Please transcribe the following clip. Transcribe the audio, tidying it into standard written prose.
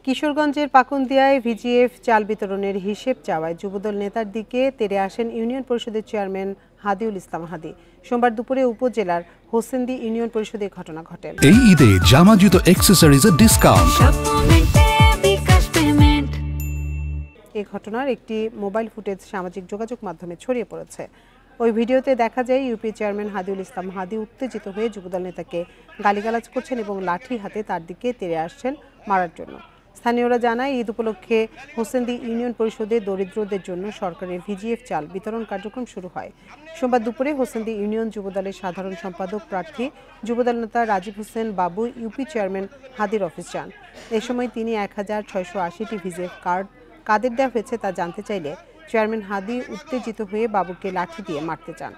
কিশোরগঞ্জের পাকুন্দিয়ায় ভিজিএফ চাল বিতরণের হিসেব চাওয়ায় যুবদল নেতার দিকে তেড়ে আসেন ইউনিয়ন পরিষদের চেয়ারম্যান হাদিউল ইসলাম হাদি। সোমবার দুপুরে উপজেলার হোসেন্দি ইউনিয়ন পরিষদে ঘটনা ঘটে। এই ঈদে জামা জুতো অ্যাকসেসরিজের ডিসকাউন্ট। এই ঘটনার একটি মোবাইল ফুটেজ সামাজিক যোগাযোগ মাধ্যমে ছড়িয়ে পড়েছে। ওই ভিডিওতে দেখা যায় ইউপি চেয়ারম্যান হাদিউল ইসলাম হাদি উত্তেজিত হয়ে যুবদল নেতাকে গালিগালাজ করছেন এবং লাঠি হাতে তার দিকে তেড়ে আসছেন মারার জন্য। স্থানীয়রা জানায়, ঈদ উপলক্ষে হোসেন্দি ইউনিয়ন পরিষদে দরিদ্রদের জন্য সরকারের ভিজিএফ চাল বিতরণ কার্যক্রম শুরু হয়। সোমবার দুপুরে হোসেন্দি ইউনিয়ন যুবদলের সাধারণ সম্পাদক প্রার্থী যুবদল নেতা রাজীব হোসেন বাবু ইউপি চেয়ারম্যান হাদির অফিস যান। এ সময় তিনি 1680টি ভিজিএফ কার্ড কাদের দেওয়া হয়েছে তা জানতে চাইলে চেয়ারম্যান হাদি উত্তেজিত হয়ে বাবুকে লাঠি দিয়ে মারতে চান।